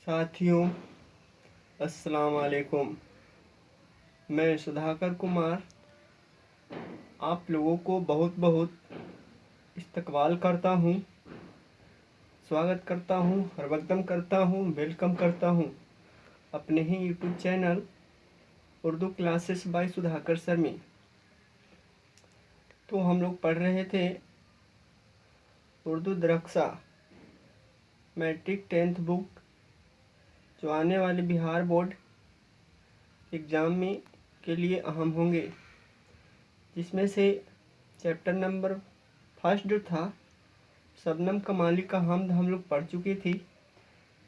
साथियों, अस्सलाम वालेकुम। मैं सुधाकर कुमार आप लोगों को बहुत बहुत इस्तकबाल करता हूँ, स्वागत करता हूँ, हरवक्तम करता हूँ, वेलकम करता हूँ अपने ही YouTube channel Urdu classes by Sudhakar sir में। तो हम लोग पढ़ रहे थे उर्दू दरक्सा मैट्रिक 10th बुक, जो आने वाले बिहार बोर्ड एग्ज़ाम में के लिए अहम होंगे, जिसमें से चैप्टर नंबर फर्स्ट जो था शबनम कमाली का हमद हम लोग पढ़ चुके थे।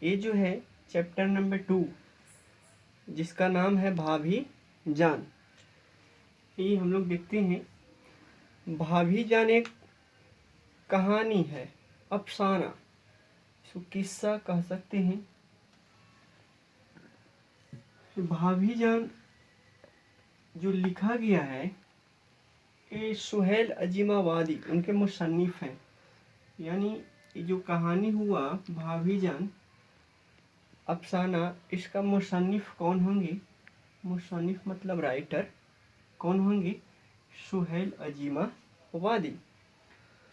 ये जो है चैप्टर नंबर 2, जिसका नाम है भाभी जान। ये हम लोग देखते हैं। भाभी जान एक कहानी है, अफसाना, इसको किस्सा कह सकते हैं। भाभी जान जो लिखा गया है ये सुहेल अजीमावादी उनके मुसन्निफ हैं। यानी ये जो कहानी हुआ भाभी जान अफसाना, इसका मुसन्निफ कौन होंगे? मुसन्निफ मतलब राइटर कौन होंगे? सुहेल अजीमावादी।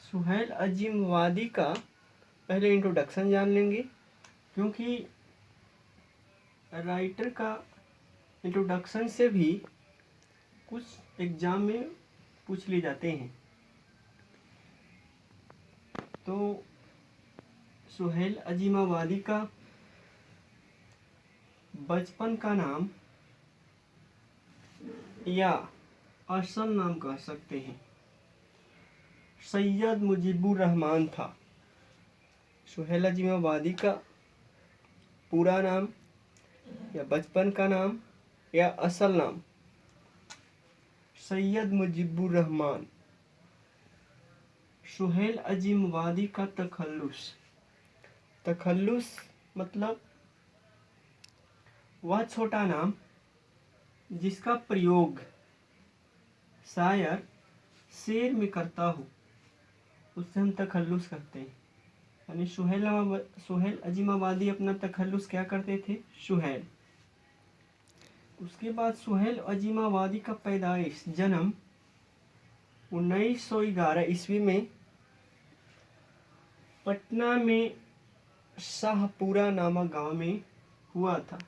सुहेल अजीमावादी का पहले इंट्रोडक्शन जान लेंगे, क्योंकि राइटर का इंट्रोडक्शन से भी कुछ एग्जाम में पूछ लिए जाते हैं। तो सुहेल अजीमावादी का बचपन का नाम या असल नाम कह सकते हैं सैयद मुजीबुर रहमान था। सुहेल अजीमावादी का पूरा नाम या बचपन का नाम या असल नाम सैयद मुजीबुर रहमान। सुहेल अजीमावादी का तखल्लुस मतलब वह छोटा नाम जिसका प्रयोग शायर शेर में करता हो, उससे हम तखल्लुस करते हैं। यानी सुहेल अजीमावादी अपना तखल्लुस क्या करते थे? सुहेल। उसके बाद सुहेल अजीमावादी का पैदाइश जन्म 1911 ईस्वी में पटना में शाहपुरा नामक गांव में हुआ था,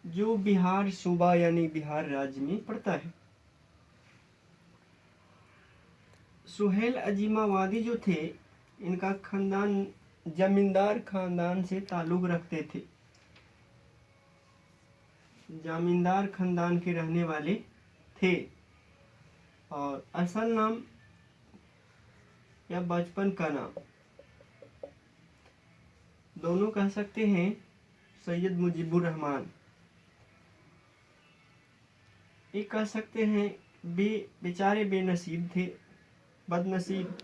जो बिहार सूबा यानी बिहार राज्य में पड़ता है। सुहेल अजीमावादी जो थे, इनका खानदान जमींदार खानदान से ताल्लुक़ रखते थे। जमींदार खानदान के रहने वाले थे और असल नाम या बचपन का नाम दोनों कह सकते हैं सैयद मुजीबुर रहमान। ये कह सकते हैं बेचारे बेनसीब थे, बदनसीब।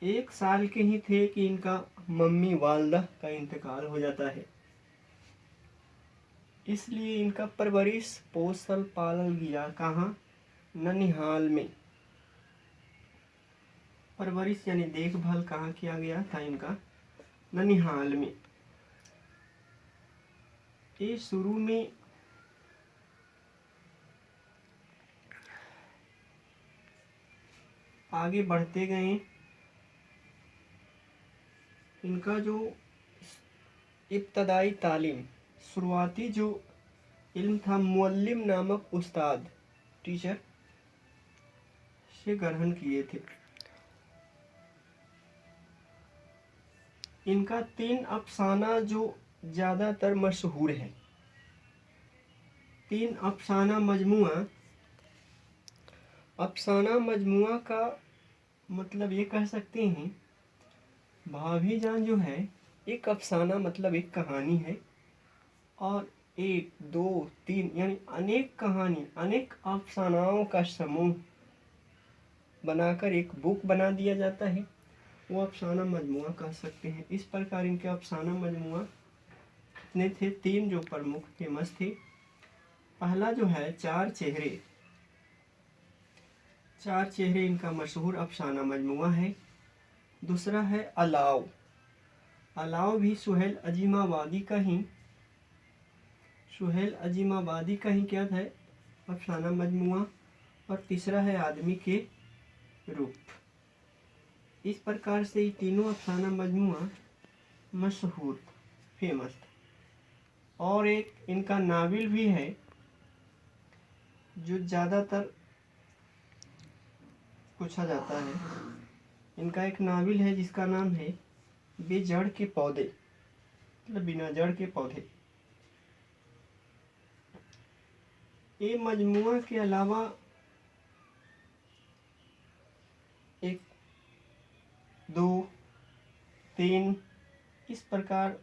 1 साल के ही थे कि इनका मम्मी वालदा का इंतकाल हो जाता है, इसलिए इनका परवरिश पोसल पालल गया कहाँ? ननिहाल में। परवरिश यानी देखभाल कहाँ किया गया था? इनका ननिहाल में। ये शुरू में आगे बढ़ते गए। इनका जो इब्तदाई तालीम, शुरुआती जो इल्म था, मुअल्लिम नामक उस्ताद टीचर से ग्रहण किए थे। इनका 3 अफसाना जो ज़्यादातर मशहूर है, 3 अफसाना मजमुआ का मतलब ये कह सकते हैं भाभी जान जो है एक अफसाना मतलब एक कहानी है, और 1, 2, 3 यानी अनेक कहानी, अनेक अफसानाओं का समूह बनाकर एक बुक बना दिया जाता है, वो अफसाना मजमुआ कह सकते हैं। इस प्रकार इनके अफसाना मजमुआ कितने थे? 3 जो प्रमुख फेमस थे। पहला जो है 4 चेहरे इनका मशहूर अफसाना मजमुआ है। दूसरा है अलाव, अलावा भी सुहेल अजीमाबादी का ही क्या है अफसाना मजमुआ, और तीसरा है आदमी के रूप। इस प्रकार से ये तीनों अफसाना मजमुआ मशहूर फेमस था। और एक इनका नावल भी है जो ज़्यादातर पूछा जाता है। इनका एक नावल है जिसका नाम है बेजड़ के पौधे, मतलब बिना जड़ के पौधे। ये मजमुआ के अलावा एक, दो, तीन इस प्रकार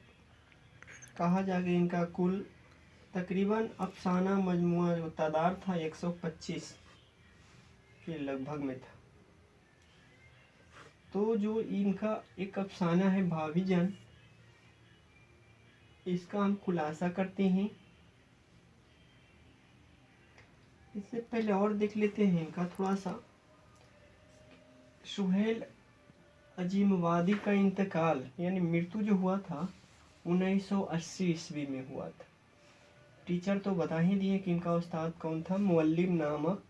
कहा जाके इनका कुल तकरीबन अफसाना मजमुआ जो तादाद था 125 के लगभग में था। तो जो इनका एक अफसाना है भाभीजान, इसका हम खुलासा करते हैं। इससे पहले और देख लेते हैं इनका थोड़ा सा। सुहेल अजीमवादी का इंतकाल यानी मृत्यु जो हुआ था 1980 ईस्वी में हुआ था। टीचर तो बता ही दिए कि इनका उस्ताद कौन था, मुअल्लिम नामक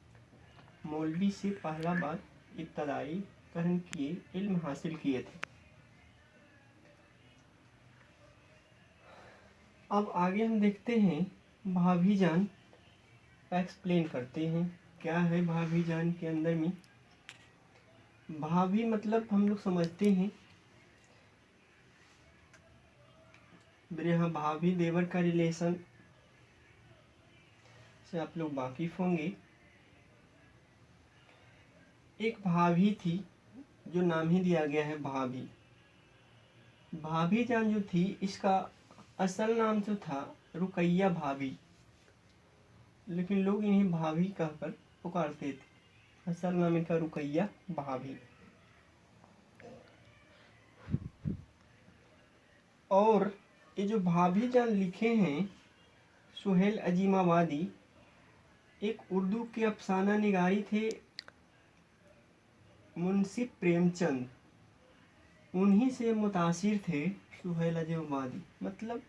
मौलवी से पहला बार इब्तदाई करण किए, इल्म हासिल किए थे। अब आगे हम देखते हैं भाभीजान का एक्सप्लेन करते हैं क्या है भाभीजान के अंदर में। भाभी मतलब हम लोग समझते हैं यहाँ भाभी देवर का रिलेशन से आप लोग वाकिफ होंगे। एक भाभी थी जो नाम ही दिया गया है भाभी। भाभीजान जो थी इसका असल नाम जो था रुकैया भाभी, लेकिन लोग इन्हें भाभी कहकर पुकारते थे। असल नाम इनका रुकैया भाभी। और ये जो भाभीजान लिखे हैं सुहेल अजीमाबादी, एक उर्दू के अफसाना निगारी थे मुंशी प्रेमचंद, उन्हीं से मुतासिर थे सुहेल अजीमाबादी। मतलब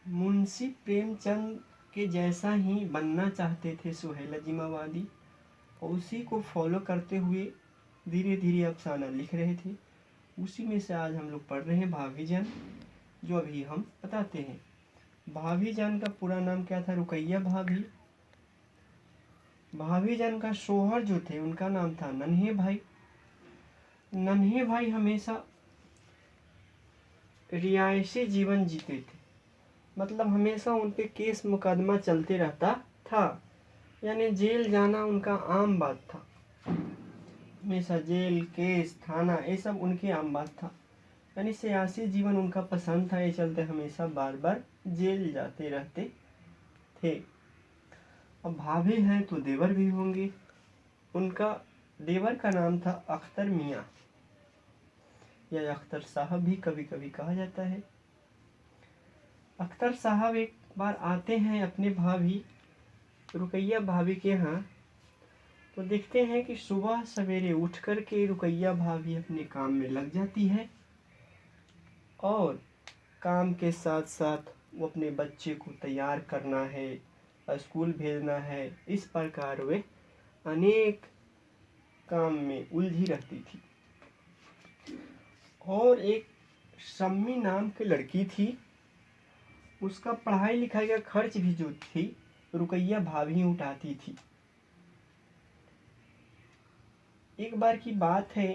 मुंशी प्रेमचंद के जैसा ही बनना चाहते थे सुहेल अजीमाबादी, और उसी को फॉलो करते हुए धीरे धीरे अफसाना लिख रहे थे। उसी में से आज हम लोग पढ़ रहे हैं भाभीजान, जो अभी हम बताते हैं। भाभीजान का पूरा नाम क्या था? रुकैया भाभी। भाभीजान का शोहर जो थे उनका नाम था नन्हे भाई। नन्हे भाई हमेशा रियायशी जीवन जीते थे, मतलब हमेशा उन पे केस मुकदमा चलते रहता था, यानी जेल जाना उनका आम बात था। हमेशा जेल, केस, थाना ये सब उनकी आम बात था, यानी सियासी जीवन उनका पसंद था। ये चलते हमेशा बार बार जेल जाते रहते थे। अब भाभी हैं तो देवर भी होंगे। उनका देवर का नाम था अख्तर मियाँ, या अख्तर साहब भी कभी कभी कहा जाता है। अख्तर साहब एक बार आते हैं अपने भाभी रुकैया भाभी के यहाँ, तो देखते हैं कि सुबह सवेरे उठ कर के रुकैया भाभी अपने काम में लग जाती है, और काम के साथ साथ वो अपने बच्चे को तैयार करना है, स्कूल भेजना है, इस प्रकार वे अनेक काम में उलझी रहती थी। और एक शम्मी नाम की लड़की थी, उसका पढ़ाई लिखाई का खर्च भी जो थी रुकैया भाभी उठाती थी। एक बार की बात है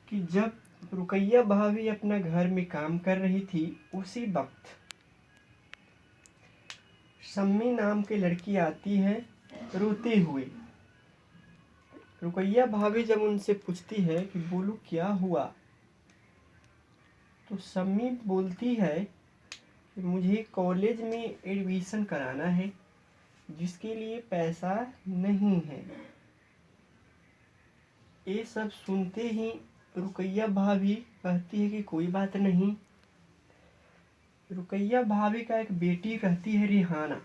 कि जब रुकैया भाभी अपना घर में काम कर रही थी, उसी वक्त शम्मी नाम की लड़की आती है रोते हुए। रुकैया भाभी जब उनसे पूछती है कि बोलो क्या हुआ, तो शम्मी बोलती है कि मुझे कॉलेज में एडमिशन कराना है, जिसके लिए पैसा नहीं है। ये सब सुनते ही रुकैया भाभी कहती है कि कोई बात नहीं। रुकैया भाभी का एक बेटी रहती है रिहाना।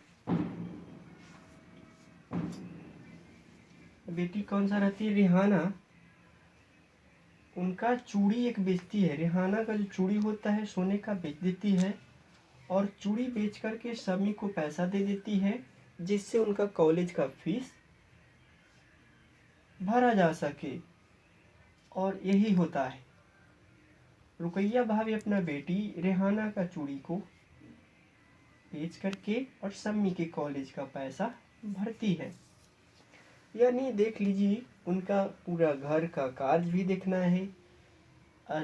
बेटी कौन सा रहती है? रिहाना। उनका चूड़ी एक बेचती है। रेहाना का जो चूड़ी होता है सोने का बेच देती है और चूड़ी बेच करके शम्मी को पैसा दे देती है, जिससे उनका कॉलेज का फीस भरा जा सके। और यही होता है, रुकैया भाभी अपना बेटी रेहाना का चूड़ी को बेच करके और शम्मी के कॉलेज का पैसा भरती है। यानी देख लीजिए, उनका पूरा घर का कार्य भी देखना है,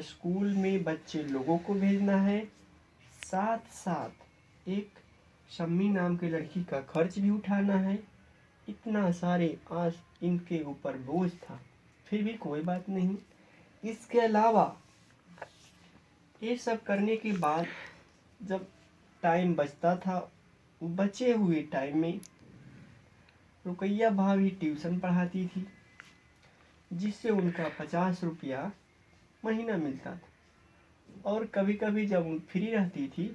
स्कूल में बच्चे लोगों को भेजना है, साथ साथ एक शम्मी नाम की लड़की का खर्च भी उठाना है। इतना सारे आज इनके ऊपर बोझ था, फिर भी कोई बात नहीं। इसके अलावा ये सब करने के बाद जब टाइम बचता था, बचे हुए टाइम में रुकैया भाभी ट्यूशन पढ़ाती थी, जिससे उनका 50 रुपया महीना मिलता था। और कभी कभी जब फ्री रहती थी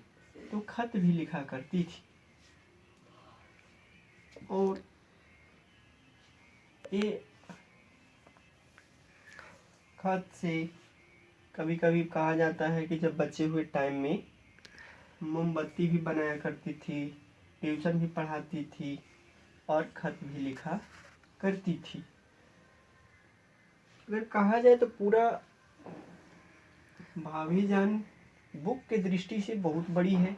तो खत भी लिखा करती थी। और ये खत से कभी कभी कहा जाता है कि जब बचे हुए टाइम में मोमबत्ती भी बनाया करती थी, ट्यूशन भी पढ़ाती थी और खत भी लिखा करती थी। अगर कहा जाए तो पूरा भाभी जान बुक के दृष्टि से बहुत बड़ी है,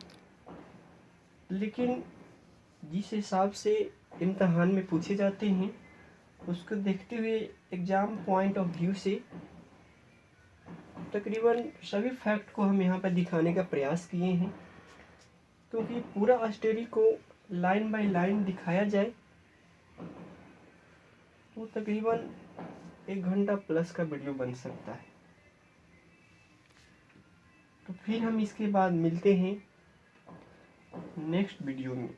लेकिन जिस हिसाब से इम्तहान में पूछे जाते हैं उसको देखते हुए एग्ज़ाम पॉइंट ऑफ व्यू से तकरीबन सभी फैक्ट को हम यहाँ पर दिखाने का प्रयास किए हैं, क्योंकि पूरा स्टोरी को लाइन बाय लाइन दिखाया जाए तो तकरीबन 1 घंटा प्लस का वीडियो बन सकता है। तो फिर हम इसके बाद मिलते हैं नेक्स्ट वीडियो में।